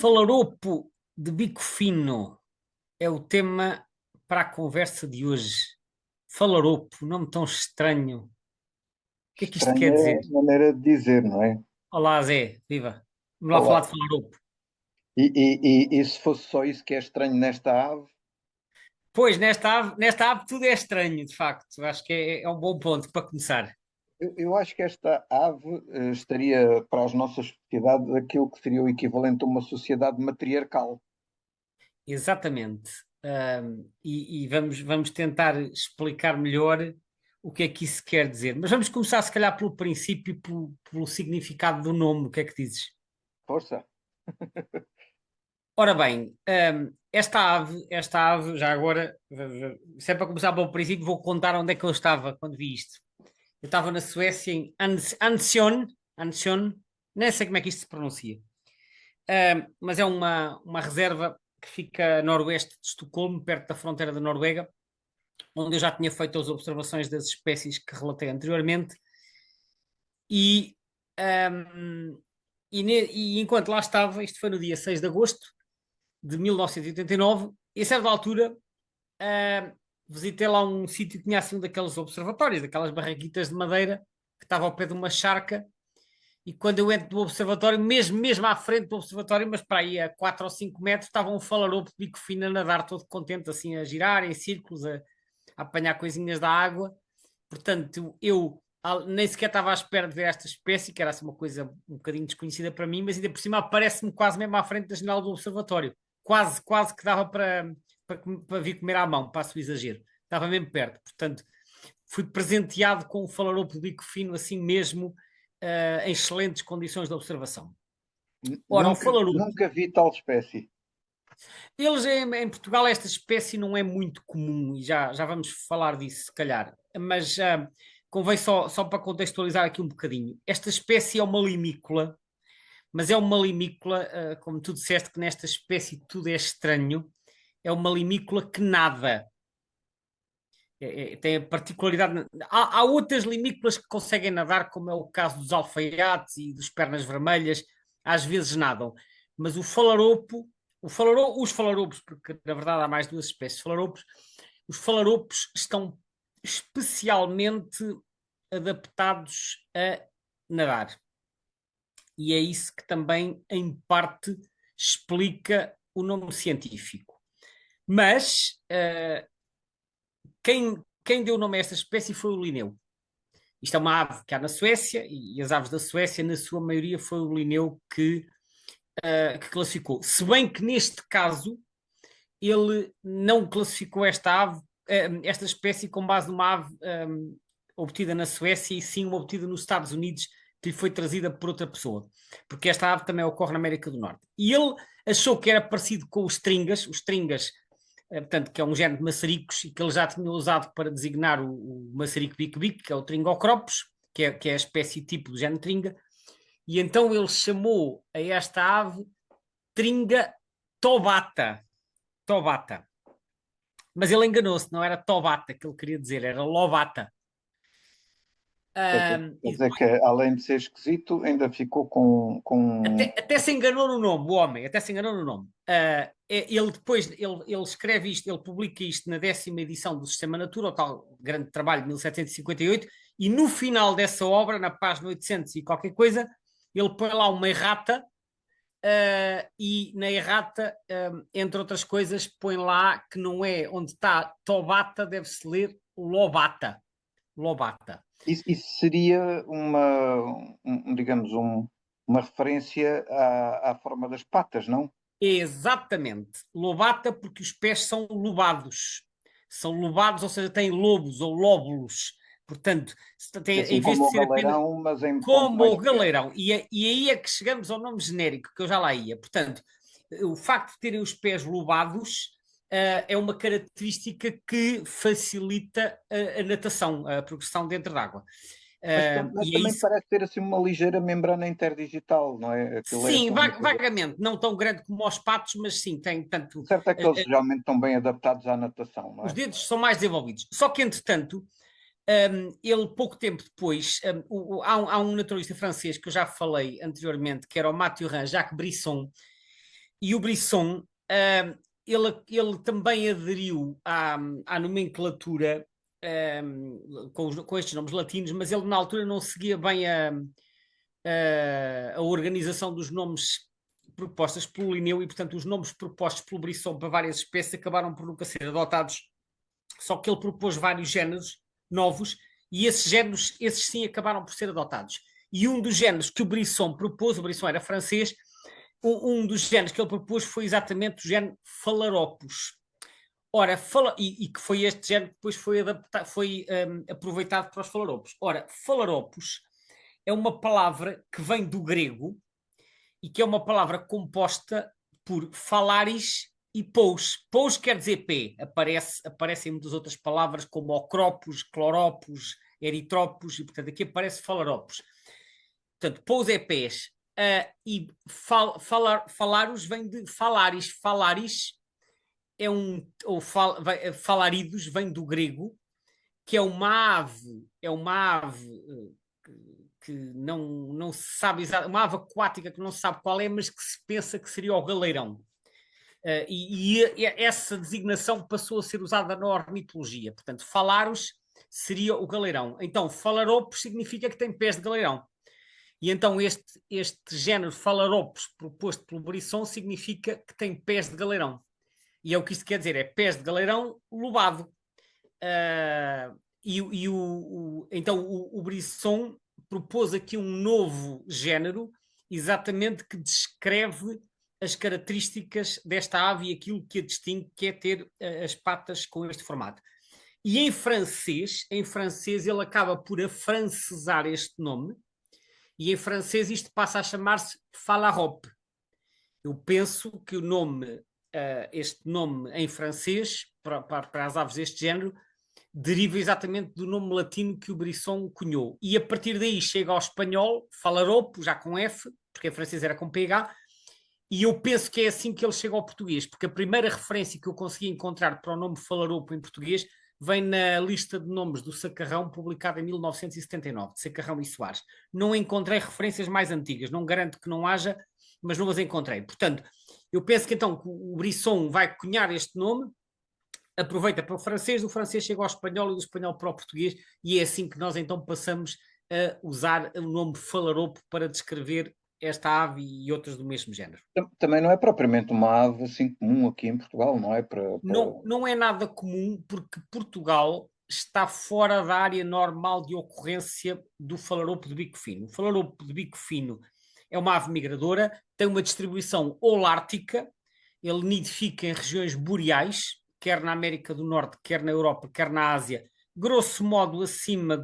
Falaropo de bico fino é o tema para a conversa de hoje. Falaropo, nome tão estranho. O que é que isto quer Estranha dizer? maneira de dizer, não é? Olá, Zé, viva. Vamos lá falar Olá. de falaropo. E se fosse só isso que é estranho nesta ave, Pois, nesta ave tudo é estranho, de facto. Acho que é um bom ponto para começar. eu acho que esta ave estaria para as nossas sociedades aquilo que seria o equivalente a uma sociedade matriarcal. Exatamente. E vamos tentar explicar melhor o que é que isso quer dizer. Mas vamos começar, se calhar, pelo princípio, pelo significado do nome. O que é que dizes? Força. Ora bem, esta ave, já agora, se é para começar pelo princípio, vou contar onde é que eu estava quando vi isto. Eu estava na Suécia, em Ansion, nem sei como é que isto se pronuncia. Mas é uma reserva que fica a noroeste de Estocolmo, perto da fronteira da Noruega, onde eu já tinha feito as observações das espécies que relatei anteriormente. E, ahm, e enquanto lá estava, isto foi no dia 6 de agosto de 1989, e a certa altura uh, visitei lá um sítio que tinha assim um daqueles observatórios, daquelas barraquitas de madeira, que estava ao pé de uma charca, e quando eu entro do observatório, mesmo à frente do observatório, mas para aí a 4 ou 5 metros, estava um falaropo de bico fino a nadar, todo contente, assim, a girar em círculos, a apanhar coisinhas da água. Portanto, eu nem sequer estava à espera de ver esta espécie, que era assim uma coisa um bocadinho desconhecida para mim, mas ainda por cima aparece-me quase mesmo à frente da janela do observatório. Quase que dava para vir comer à mão, passo o exagero. Estava mesmo perto. Portanto, fui presenteado com um falaropo de bico fino, assim mesmo, em excelentes condições de observação. Ora, o falaropo, Nunca vi tal espécie. eles em Portugal, esta espécie não é muito comum, e já vamos falar disso, se calhar, mas convém só para contextualizar aqui um bocadinho. Esta espécie é uma limícola, mas é uma limícola, como tu disseste, que nesta espécie tudo é estranho, é uma limícola que nada. Tem a particularidade. Há outras limícolas que conseguem nadar, como é o caso dos alfaiates e dos pernas vermelhas, às vezes nadam, mas os falaropos, porque na verdade há mais duas espécies de falaropos, os falaropos estão especialmente adaptados a nadar. E é isso que também, em parte, explica o nome científico. Mas quem deu o nome a esta espécie foi o Linneu. Isto é uma ave que há na Suécia e as aves da Suécia, na sua maioria, foi o Linneu que classificou. Se bem que neste caso ele não classificou esta espécie com base numa ave obtida na Suécia e sim uma obtida nos Estados Unidos que lhe foi trazida por outra pessoa, porque esta ave também ocorre na América do Norte. E ele achou que era parecido com os tringas, portanto, que é um género de maçaricos e que ele já tinha usado para designar o maçarico bico-bico, que é o Tringocropos, que é a espécie tipo do género tringa, e então ele chamou a esta ave Tringa tobata. Tobata. Mas ele enganou-se, não era tobata que ele queria dizer, era lobata. Quer E dizer que, além de ser esquisito, ainda ficou com... até se enganou no nome, o homem, até se enganou no nome. Ele depois, ele escreve isto, ele publica isto na 10ª edição do Sistema Natura, o tal grande trabalho de 1758, e no final dessa obra, na página 800 e qualquer coisa, ele põe lá uma errata, e na errata, entre outras coisas, põe lá que não é onde está Tobata, deve-se ler Lobata. Lobata. Isso seria digamos, uma referência à forma das patas, não? Exatamente. Lobata porque os pés são lobados. São lobados, ou seja, têm lobos ou lóbulos. Portanto, Assim em vez como de o ser apenas galeirão, mas em ponto como mais o pequeno. galeirão. E aí é que chegamos ao nome genérico, que eu já lá ia. Portanto, o facto de terem os pés lobados é uma característica que facilita a natação, a progressão dentro d'água. Mas E é também isso. parece ter assim uma ligeira membrana interdigital, não é? Aquilo é Sim, assim uma coisa. vagamente, não tão grande como os patos, mas sim, tem O tanto. certo é que eles eh, geralmente estão bem adaptados à natação, não os é? dedos são mais desenvolvidos. Só que, entretanto, ele, pouco tempo depois, há um naturalista francês que eu já falei anteriormente, que era o Mathurin Jacques Brisson, E o Brisson, ele também aderiu à nomenclatura com estes nomes latinos, mas ele na altura não seguia bem a organização dos nomes propostas pelo Linneu e, portanto, os nomes propostos pelo Brisson para várias espécies acabaram por nunca ser adotados, só que ele propôs vários géneros novos e esses géneros, esses sim, acabaram por ser adotados. E um dos géneros que o Brisson propôs, o Brisson era francês, um dos géneros que ele propôs foi exatamente o género Phalaropus. Ora, e que foi este género que depois foi aproveitado para os Phalaropus. Ora, Phalaropus é uma palavra que vem do grego e que é uma palavra composta por falaris e pous. Pous quer dizer pé. Aparecem muitas outras palavras como ocropos, cloropos, eritropos, e portanto aqui aparece Phalaropus. Portanto, pous é pés. E falaros vem de falaris. Falaris é falaridos vem do grego, que é uma ave que não se sabe exatamente, uma ave aquática que não se sabe qual é, mas que se pensa que seria o galeirão. E essa designação passou a ser usada na ornitologia. Portanto, falaros seria o galeirão. Então, falaropos significa que tem pés de galeirão. E então este género falaropos proposto pelo Brisson significa que tem pés de galeirão. E é o que isto quer dizer, é pés de galeirão lobado. Então o Brisson propôs aqui um novo género, exatamente que descreve as características desta ave e aquilo que a distingue, que é ter as patas com este formato. E em francês ele acaba por afrancesar este nome, e em francês isto passa a chamar-se Phalarope. Eu penso que este nome em francês, para as aves deste género, deriva exatamente do nome latino que o Brisson cunhou. E a partir daí chega ao espanhol, Phalarope, já com F, porque em francês era com PH, e eu penso que é assim que ele chega ao português, porque a primeira referência que eu consegui encontrar para o nome Phalarope em português vem na lista de nomes do Sacarrão, publicada em 1979, de Sacarrão e Soares. Não encontrei referências mais antigas, não garanto que não haja, mas não as encontrei. Portanto, eu penso que então o Brisson vai cunhar este nome, aproveita para o francês, do francês chega ao espanhol e do espanhol para o português, e é assim que nós então passamos a usar o nome Phalarope para descrever esta ave e outras do mesmo género. Também não é propriamente uma ave assim comum aqui em Portugal, não é? Não é nada comum, porque Portugal está fora da área normal de ocorrência do falaropo de bico fino. O falaropo de bico fino é uma ave migradora, tem uma distribuição holártica, ele nidifica em regiões boreais, quer na América do Norte, quer na Europa, quer na Ásia, grosso modo acima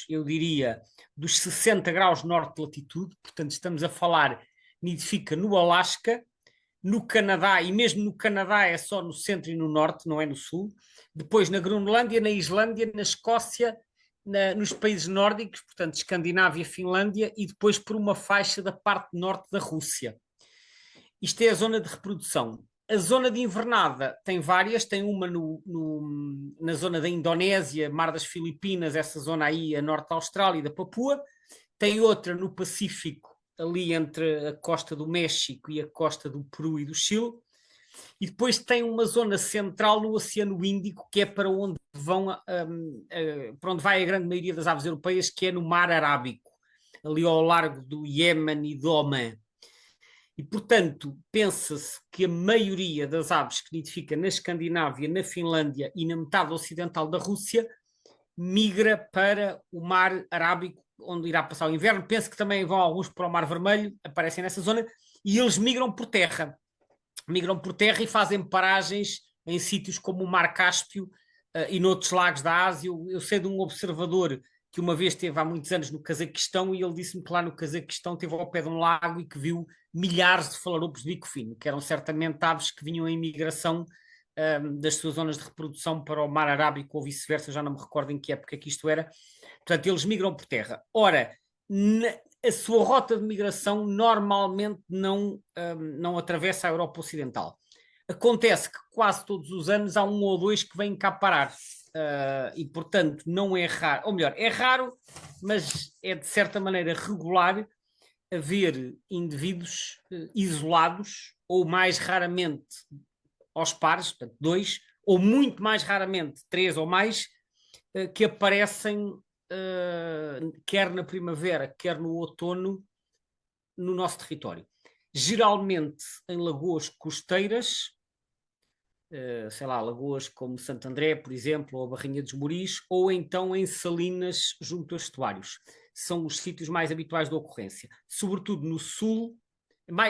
eu diria, dos 60 graus norte de latitude, portanto estamos a falar, nidifica no Alasca, no Canadá, e mesmo no Canadá é só no centro e no norte, não é no sul. Depois na Groenlândia, na Islândia, na Escócia, nos países nórdicos, portanto Escandinávia, Finlândia, e depois por uma faixa da parte norte da Rússia. Isto é a zona de reprodução. A zona de invernada tem várias, tem uma na zona da Indonésia, Mar das Filipinas, essa zona aí a norte da Austrália e da Papua. Tem outra no Pacífico, ali entre a costa do México e a costa do Peru e do Chile. E depois tem uma zona central no Oceano Índico, que é para onde para onde vai a grande maioria das aves europeias, que é no Mar Arábico, ali ao largo do Iémen e do Omã. E, portanto, pensa-se que a maioria das aves que nidifica na Escandinávia, na Finlândia e na metade ocidental da Rússia migra para o Mar Arábico, onde irá passar o inverno. Penso que também vão alguns para o Mar Vermelho, aparecem nessa zona, e eles migram por terra. Migram por terra e fazem paragens em sítios como o Mar Cáspio e noutros lagos da Ásia. Eu sei de um observador que uma vez esteve há muitos anos no Cazaquistão e ele disse-me que lá no Cazaquistão esteve ao pé de um lago e que viu milhares de falaropos de bico fino, que eram certamente aves que vinham em migração das suas zonas de reprodução para o Mar Arábico ou vice-versa, já não me recordo em que época que isto era. Portanto, eles migram por terra. Ora, a sua rota de migração normalmente não atravessa a Europa Ocidental. Acontece que quase todos os anos há um ou dois que vêm cá parar. E, portanto, não é raro, ou melhor, é raro, mas é de certa maneira regular haver indivíduos isolados, ou mais raramente aos pares, portanto, 2, ou muito mais raramente 3 ou mais, que aparecem quer na primavera, quer no outono, no nosso território. Geralmente em lagoas costeiras, sei lá, lagoas como Santo André, por exemplo, ou a Barrinha dos Moris, ou então em salinas junto a estuários. São os sítios mais habituais de ocorrência. Sobretudo no sul,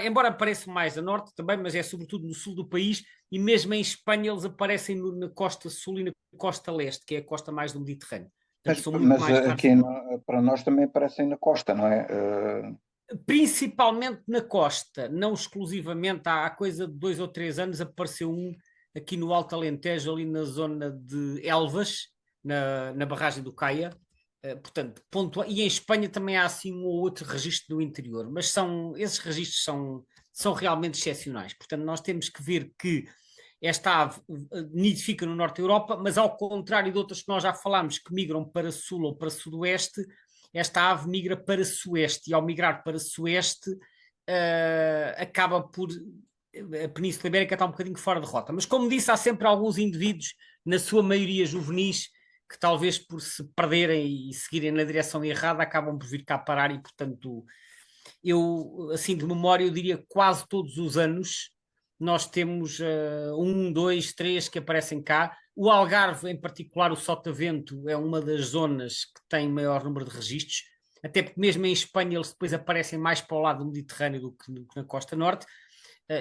embora apareçam mais a norte também, mas é sobretudo no sul do país, e mesmo em Espanha eles aparecem na costa sul e na costa leste, que é a costa mais do Mediterrâneo. Portanto, são muito mais raros. Aqui para nós também aparecem na costa, não é? Principalmente na costa, não exclusivamente. Há coisa de 2 ou 3 anos apareceu um aqui no Alto Alentejo, ali na zona de Elvas, na barragem do Caia. Portanto, e em Espanha também há assim um ou outro registro do interior, mas esses registros são realmente excepcionais. Portanto, nós temos que ver que esta ave nidifica no norte da Europa, mas ao contrário de outras que nós já falámos, que migram para sul ou para sudoeste, esta ave migra para sueste, e ao migrar para sueste acaba por a Península Ibérica está um bocadinho fora de rota. Mas como disse, há sempre alguns indivíduos, na sua maioria juvenis, que talvez por se perderem e seguirem na direção errada acabam por vir cá parar, e portanto eu, assim de memória, eu diria que quase todos os anos nós temos 1, 2, 3 que aparecem cá. O Algarve, em particular, o Sotavento, é uma das zonas que tem maior número de registros, até porque mesmo em Espanha eles depois aparecem mais para o lado do Mediterrâneo do que na costa norte,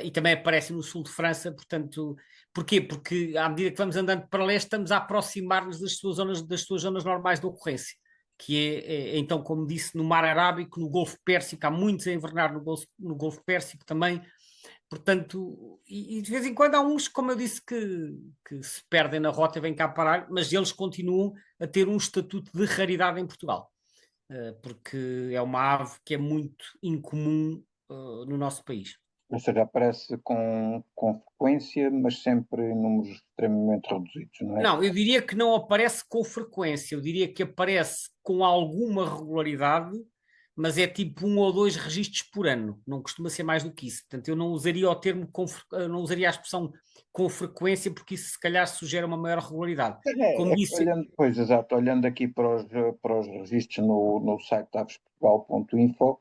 e também aparecem no sul de França. Portanto, porquê? Porque à medida que vamos andando para leste estamos a aproximar-nos das suas zonas normais de ocorrência, que então, como disse, no Mar Arábico, no Golfo Pérsico, há muitos a invernar no Golfo Pérsico também. Portanto, e de vez em quando há uns, como eu disse, que se perdem na rota e vêm cá parar, mas eles continuam a ter um estatuto de raridade em Portugal, porque é uma ave que é muito incomum no nosso país. Ou seja, aparece com frequência, mas sempre em números extremamente reduzidos, não é? Não, eu diria que não aparece com frequência, eu diria que aparece com alguma regularidade, mas é tipo 1 ou 2 registros por ano, não costuma ser mais do que isso. Portanto, eu não usaria o termo, não usaria a expressão com frequência, porque isso se calhar sugere uma maior regularidade. Como disse, Olhando, pois, exato, olhando aqui para os registros no site avesportugal.info,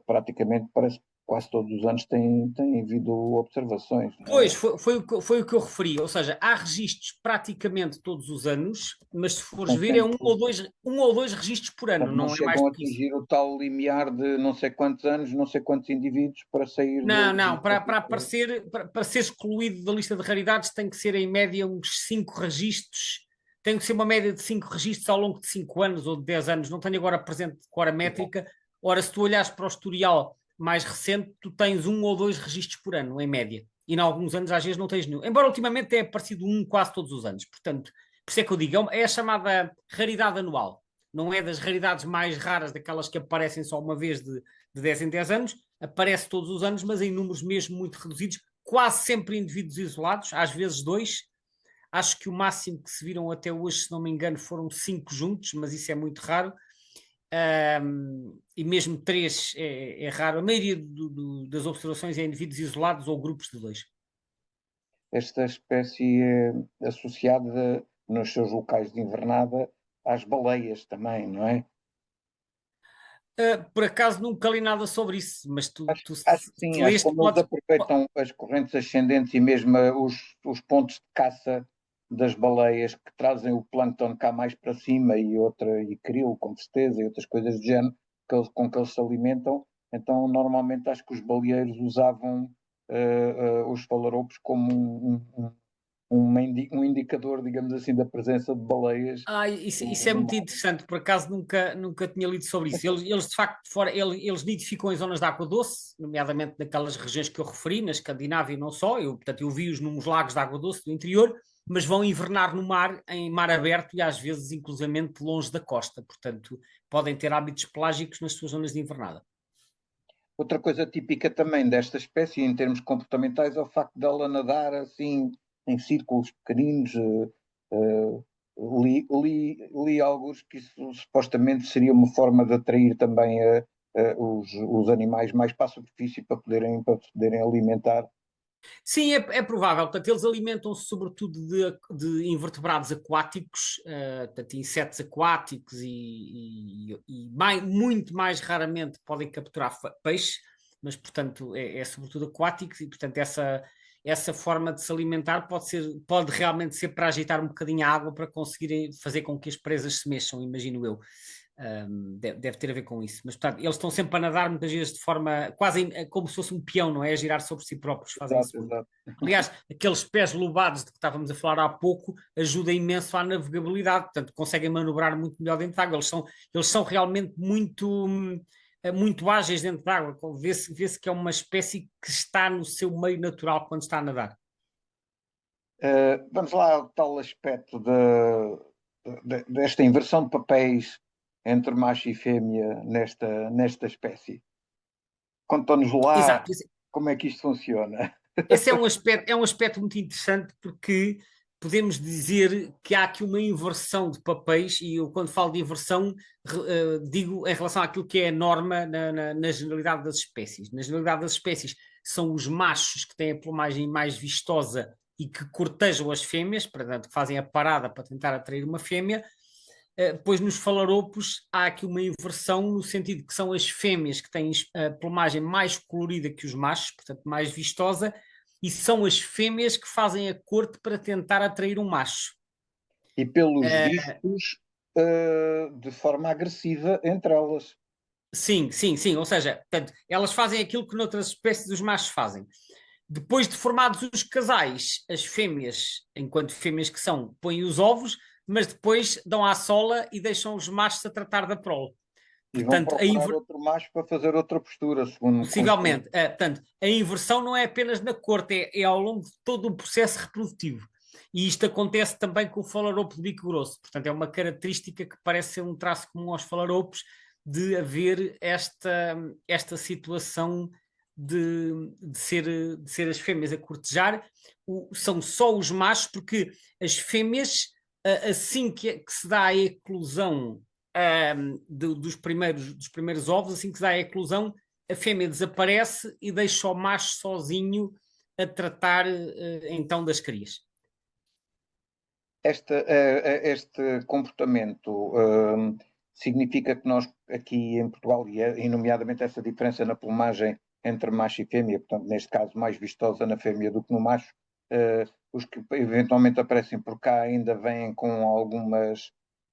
praticamente parece que quase todos os anos tem havido observações, não pois, é? foi o que eu referi, ou seja, há registros praticamente todos os anos, mas se fores São ver é sempre, 1 ou 2 registros por ano, portanto, não não é mais chegam a do que isso. atingir o tal limiar de não sei quantos anos, não sei quantos indivíduos para sair Não, do não, para estatuto. aparecer, para ser excluído da lista de raridades tem que ser em média uns 5 registros, tem que ser uma média de 5 registros ao longo de 5 anos ou de 10 anos, não tenho agora presente com a métrica. Ora, se tu olhares para o historial mais recente, tu tens 1 ou 2 registros por ano, em média, e em alguns anos às vezes não tens nenhum, embora ultimamente tenha aparecido um quase todos os anos. Portanto, por isso é que eu digo, é a chamada raridade anual, não é das raridades mais raras, daquelas que aparecem só uma vez de 10 em 10 anos, aparece todos os anos, mas em números mesmo muito reduzidos, quase sempre indivíduos isolados, às vezes 2. Acho que o máximo que se viram até hoje, se não me engano, foram 5 juntos, mas isso é muito raro. E mesmo 3 é raro. A maioria das observações é indivíduos isolados ou grupos de 2. Esta espécie é associada nos seus locais de invernada às baleias também, não é? Por acaso nunca li nada sobre isso, mas Acho que se sim, acho que leste, como eles podes. aproveitam as correntes ascendentes e mesmo os pontos de caça das baleias que trazem o plâncton cá mais para cima e krill, com certeza, e outras coisas do género com que eles se alimentam, então normalmente acho que os baleeiros usavam os falaropos como um indicador, digamos assim, da presença de baleias Isso é no muito mar. interessante, por acaso nunca tinha lido sobre isso. Eles de facto, eles nidificam em zonas de água doce, nomeadamente naquelas regiões que eu referi, na Escandinávia e não só. Portanto, eu vi-os nos lagos de água doce do interior, mas vão invernar no mar, em mar aberto e às vezes inclusivamente longe da costa. Portanto, podem ter hábitos pelágicos nas suas zonas de invernada. Outra coisa típica também desta espécie, em termos comportamentais, é o facto dela nadar assim em círculos pequeninos. Li alguns que isso supostamente seria uma forma de atrair também os animais mais para a superfície para poderem alimentar. Sim, é provável. Portanto, eles alimentam-se sobretudo de invertebrados aquáticos, portanto, insetos aquáticos muito mais raramente podem capturar peixe, mas, portanto, é sobretudo aquáticos e, portanto, essa forma de se alimentar pode realmente ser para agitar um bocadinho a água para conseguirem fazer com que as presas se mexam, imagino eu. Deve ter a ver com isso. Mas, portanto, eles estão sempre a nadar muitas vezes de forma quase como se fosse um peão, não é? A girar sobre si próprios, fazem isso Exato, muito. exato. Aliás, aqueles pés lobados de que estávamos a falar há pouco ajudam imenso à navegabilidade, portanto, conseguem manobrar muito melhor dentro da água. Eles são realmente muito ágeis dentro da água. Vê-se que é uma espécie que está no seu meio natural quando está a nadar. Vamos lá ao tal aspecto desta inversão de papéis entre macho e fêmea nesta espécie. Conta-nos lá Exato. como é que isto funciona. Esse é um aspecto muito interessante porque podemos dizer que há aqui uma inversão de papéis, e eu, quando falo de inversão, digo em relação àquilo que é a norma na generalidade das espécies. Na generalidade das espécies, são os machos que têm a plumagem mais vistosa e que cortejam as fêmeas, portanto, que fazem a parada para tentar atrair uma fêmea. Pois nos falaropos há aqui uma inversão no sentido que são as fêmeas que têm a plumagem mais colorida que os machos, portanto mais vistosa, e são as fêmeas que fazem a corte para tentar atrair um macho. E pelos Uh, vistos, de forma agressiva entre elas. sim, sim, sim, ou seja, portanto, elas fazem aquilo que noutras espécies os machos fazem. Depois de formados os casais, as fêmeas, enquanto fêmeas que são, põem os ovos, mas depois dão à sola e deixam os machos a tratar da prole. E vão Portanto, procurar outro macho para fazer outra postura, segundo como. possivelmente. Portanto, a inversão não é apenas na corte, é ao longo de todo o processo reprodutivo. E isto acontece também com o falaropo de bico grosso. Portanto, é uma característica que parece ser um traço comum aos falaropos de haver esta situação de ser as fêmeas a cortejar. São só os machos, porque as fêmeas, assim que se dá a eclosão dos primeiros ovos, assim que se dá a eclosão, a fêmea desaparece e deixa o macho sozinho a tratar então das crias. Este comportamento significa que nós aqui em Portugal, e nomeadamente essa diferença na plumagem entre macho e fêmea, portanto, neste caso mais vistosa na fêmea do que no macho, os que eventualmente aparecem por cá ainda vêm com algumas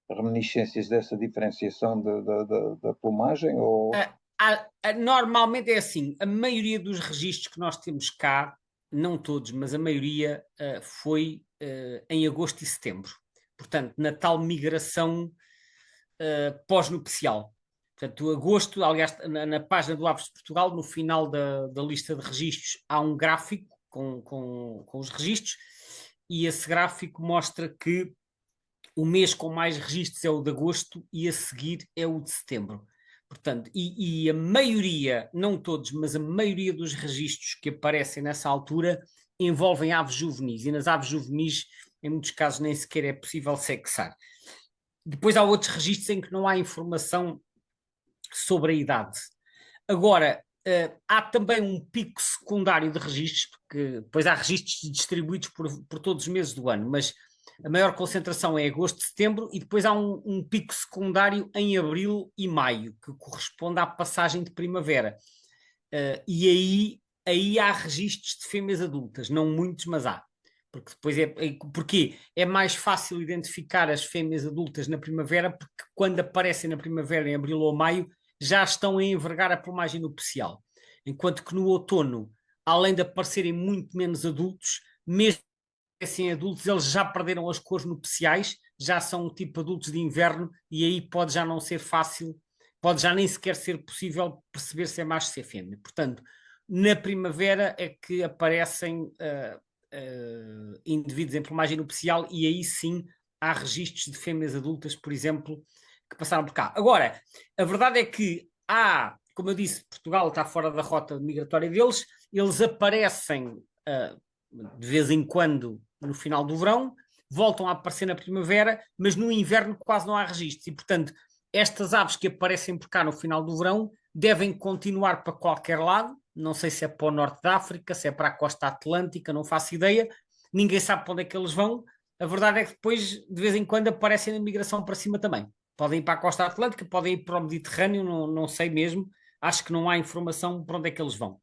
reminiscências dessa diferenciação da plumagem? Ou... Normalmente é assim, a maioria dos registros que nós temos cá, não todos, mas a maioria foi em agosto e setembro. Portanto, na tal migração pós-nupcial. Portanto, agosto, aliás, na página do Aves de Portugal, no final da lista de registros, há um gráfico com os registros, e esse gráfico mostra que o mês com mais registros é o de agosto e a seguir é o de setembro. Portanto, e a maioria, não todos, mas a maioria dos registros que aparecem nessa altura envolvem aves juvenis, e nas aves juvenis, em muitos casos, nem sequer é possível sexar. Depois há outros registros em que não há informação sobre a idade. Agora, há também um pico secundário de registros, porque depois há registros distribuídos por todos os meses do ano, mas a maior concentração é agosto, setembro, e depois há um pico secundário em abril e maio, que corresponde à passagem de primavera. E aí há registros de fêmeas adultas, não muitos, mas há. Porque depois porque é mais fácil identificar as fêmeas adultas na primavera, porque quando aparecem na primavera, em abril ou maio, já estão a envergar a plumagem nupcial. Enquanto que no outono, além de aparecerem muito menos adultos, mesmo assim adultos, eles já perderam as cores nupciais, já são um tipo adultos de inverno, e aí pode já não ser fácil, pode já nem sequer ser possível perceber se é macho ou se é fêmea. Portanto, na primavera é que aparecem indivíduos em plumagem nupcial, e aí sim há registros de fêmeas adultas, por exemplo, que passaram por cá. Agora, a verdade é que como eu disse, Portugal está fora da rota migratória deles, eles aparecem de vez em quando no final do verão, voltam a aparecer na primavera, mas no inverno quase não há registros. E, portanto, estas aves que aparecem por cá no final do verão devem continuar para qualquer lado, não sei se é para o norte da África, se é para a costa atlântica, não faço ideia, ninguém sabe para onde é que eles vão. A verdade é que depois, de vez em quando, aparecem na migração para cima também. Podem ir para a costa atlântica, podem ir para o Mediterrâneo, não sei mesmo. Acho que não há informação para onde é que eles vão.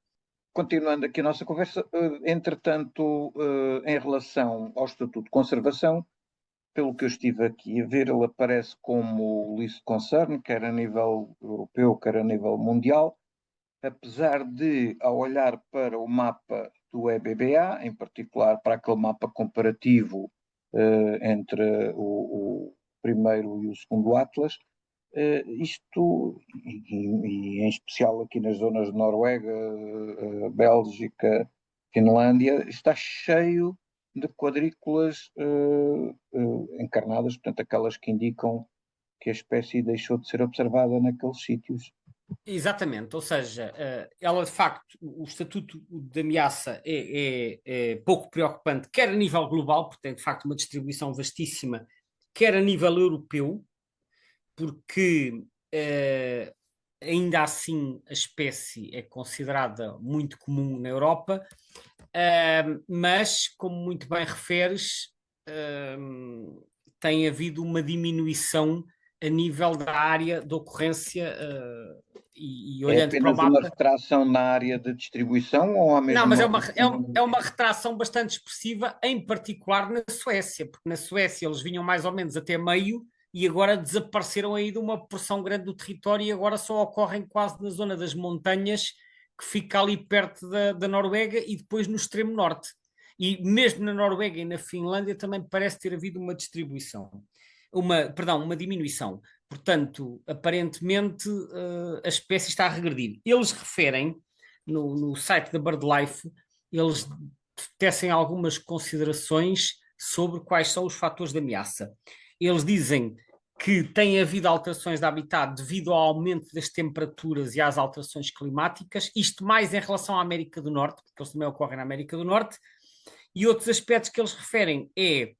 Continuando aqui a nossa conversa, entretanto, em relação ao Estatuto de Conservação, pelo que eu estive aqui a ver, ele aparece como least concern, quer a nível europeu, quer a nível mundial, apesar de, ao olhar para o mapa do EBBA, em particular para aquele mapa comparativo entre o primeiro e o segundo Atlas, isto, e em especial aqui nas zonas de Noruega, Bélgica, Finlândia, está cheio de quadrículas encarnadas, portanto, aquelas que indicam que a espécie deixou de ser observada naqueles sítios. Exatamente, ou seja, ela de facto, o estatuto de ameaça é pouco preocupante, quer a nível global, porque tem de facto uma distribuição vastíssima, quer a nível europeu, porque ainda assim a espécie é considerada muito comum na Europa, mas, como muito bem referes, tem havido uma diminuição a nível da área de ocorrência e É olhando para o apenas uma mapa. retração na área de distribuição ou há Não, mesmo mas uma é redução? uma retração bastante expressiva, em particular na Suécia, porque na Suécia eles vinham mais ou menos até meio e agora desapareceram aí de uma porção grande do território e agora só ocorrem quase na zona das montanhas, que fica ali perto da Noruega e depois no extremo norte. E mesmo na Noruega e na Finlândia também parece ter havido uma distribuição, uma diminuição. Portanto, aparentemente a espécie está a regredir. Eles referem no site da BirdLife, eles tecem algumas considerações sobre quais são os fatores de ameaça. Eles dizem que tem havido alterações de habitat devido ao aumento das temperaturas e às alterações climáticas, isto mais em relação à América do Norte, porque eles também ocorrem na América do Norte, e outros aspectos que eles referem é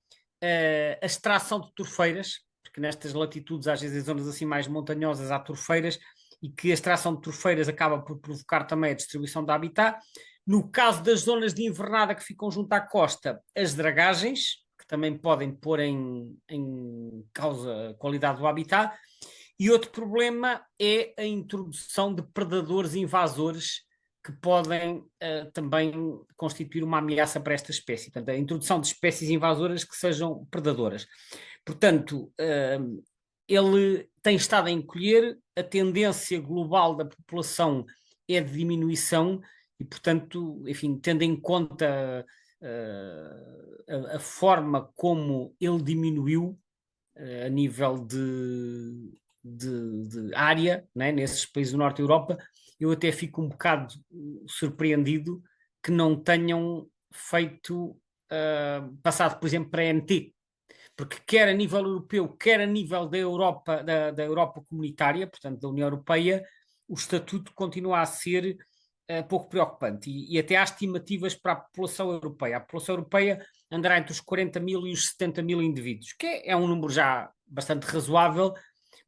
a extração de torfeiras, porque nestas latitudes, às vezes em zonas assim mais montanhosas, há torfeiras, e que a extração de torfeiras acaba por provocar também a distribuição de habitat. No caso das zonas de invernada que ficam junto à costa, as dragagens, que também podem pôr em causa a qualidade do habitat. E outro problema é a introdução de predadores invasores que podem também constituir uma ameaça para esta espécie. Portanto, a introdução de espécies invasoras que sejam predadoras. Portanto, ele tem estado a encolher, a tendência global da população é de diminuição e, portanto, enfim, tendo em conta a forma como ele diminuiu a nível de área, né, nesses países do norte da Europa, eu até fico um bocado surpreendido que não tenham feito, passado, por exemplo, para a NT, porque quer a nível europeu, quer a nível da Europa, da Europa comunitária, portanto da União Europeia, o estatuto continua a ser pouco preocupante e até há estimativas para a população europeia. A população europeia andará entre os 40 mil e os 70 mil indivíduos, que é um número já bastante razoável,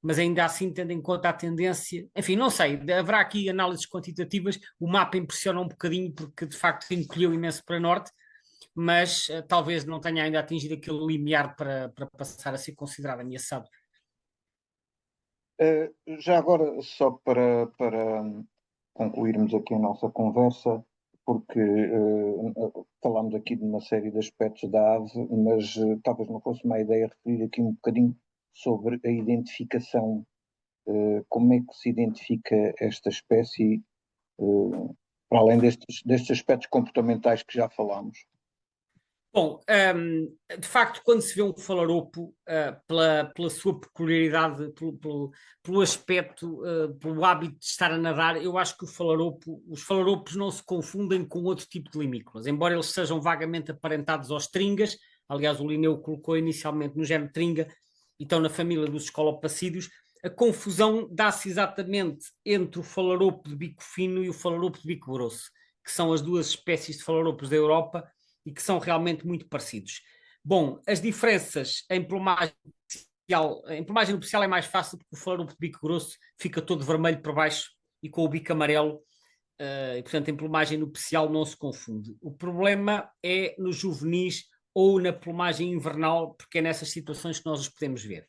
mas ainda assim tendo em conta a tendência, enfim, não sei, haverá aqui análises quantitativas, o mapa impressiona um bocadinho porque de facto encolheu imenso para norte, mas talvez não tenha ainda atingido aquele limiar para passar a ser considerado ameaçado. Já agora, só para concluirmos aqui a nossa conversa, porque falámos aqui de uma série de aspectos da ave, mas talvez não fosse uma ideia referir aqui um bocadinho sobre a identificação, como é que se identifica esta espécie, para além destes aspectos comportamentais que já falámos. Bom, de facto, quando se vê um falaropo, pela sua peculiaridade, pelo aspecto, pelo hábito de estar a nadar, eu acho que os falaropos não se confundem com outro tipo de limícolas, embora eles sejam vagamente aparentados aos tringas. Aliás, o Linneu colocou inicialmente no género tringa e estão na família dos escolopacídeos. A confusão dá-se exatamente entre o falaropo de bico fino e o falaropo de bico grosso, que são as duas espécies de falaropos da Europa e que são realmente muito parecidos. Bom, as diferenças em plumagem nupcial é mais fácil porque o falaropo de bico grosso fica todo vermelho por baixo e com o bico amarelo, e portanto em plumagem nupcial não se confunde. O problema é nos juvenis ou na plumagem invernal, porque é nessas situações que nós os podemos ver.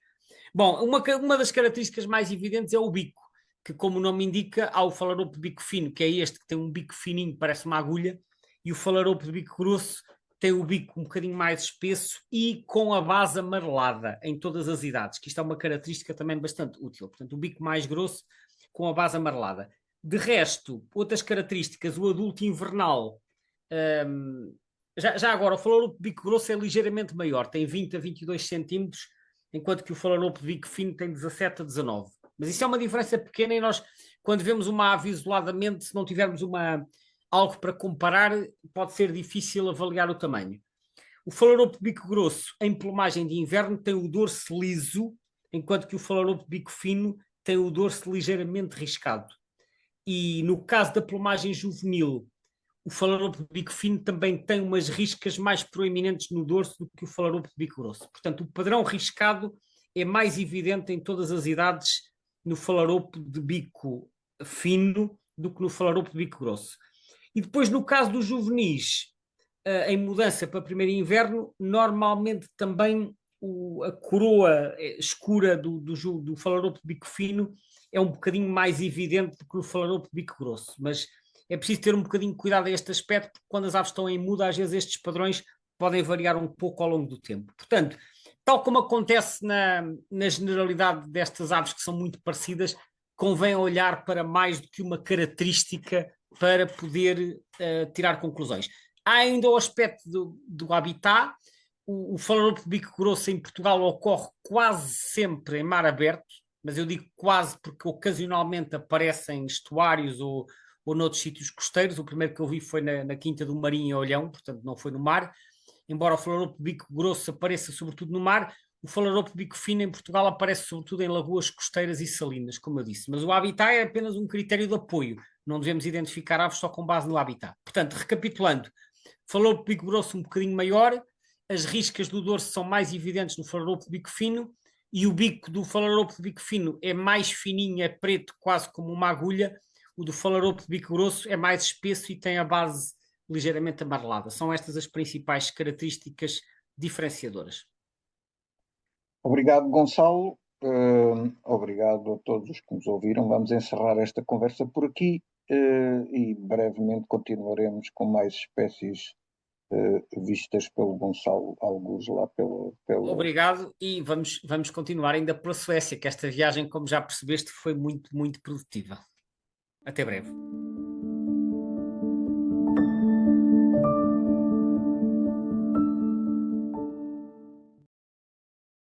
Bom, uma das características mais evidentes é o bico, que como o nome indica, há o falaropo de bico fino, que é este que tem um bico fininho, parece uma agulha, e o falaropo de bico grosso tem o bico um bocadinho mais espesso e com a base amarelada em todas as idades, que isto é uma característica também bastante útil. Portanto, o bico mais grosso com a base amarelada. De resto, outras características, o adulto invernal, já agora, o falaropo de bico grosso é ligeiramente maior, tem 20 a 22 centímetros, enquanto que o falaropo de bico fino tem 17 a 19. Mas isso é uma diferença pequena e nós, quando vemos uma ave isoladamente, se não tivermos algo para comparar, pode ser difícil avaliar o tamanho. O falaropo de bico grosso, em plumagem de inverno, tem o dorso liso, enquanto que o falaropo de bico fino tem o dorso ligeiramente riscado. E no caso da plumagem juvenil, o falaropo de bico fino também tem umas riscas mais proeminentes no dorso do que o falaropo de bico grosso. Portanto, o padrão riscado é mais evidente em todas as idades no falaropo de bico fino do que no falaropo de bico grosso. E depois, no caso dos juvenis, em mudança para primeiro inverno, normalmente também a coroa escura do falaropo de bico fino é um bocadinho mais evidente do que no falaropo de bico grosso, mas é preciso ter um bocadinho de cuidado a este aspecto, porque quando as aves estão em muda, às vezes estes padrões podem variar um pouco ao longo do tempo. Portanto, tal como acontece na generalidade destas aves que são muito parecidas, convém olhar para mais do que uma característica para poder tirar conclusões. Há ainda o aspecto do habitat. O falaropo de bico grosso em Portugal ocorre quase sempre em mar aberto, mas eu digo quase porque ocasionalmente aparecem em estuários ou noutros sítios costeiros. O primeiro que eu vi foi na Quinta do Marinho em Olhão, portanto não foi no mar. Embora o falaropo de bico grosso apareça sobretudo no mar, o falaropo de bico fino em Portugal aparece sobretudo em lagoas costeiras e salinas, como eu disse. Mas o habitat é apenas um critério de apoio. Não devemos identificar aves só com base no habitat. Portanto, recapitulando, falaropo de bico grosso um bocadinho maior, as riscas do dorso são mais evidentes no falaropo de bico fino e o bico do falaropo de bico fino é mais fininho, é preto, quase como uma agulha. O do falaropo de bico grosso é mais espesso e tem a base ligeiramente amarelada. São estas as principais características diferenciadoras. Obrigado, Gonçalo. Obrigado a todos os que nos ouviram. Vamos encerrar esta conversa por aqui e brevemente continuaremos com mais espécies vistas pelo Gonçalo, alguns lá pela... Obrigado e vamos continuar ainda pela Suécia, que esta viagem, como já percebeste, foi muito, muito produtiva. Até breve.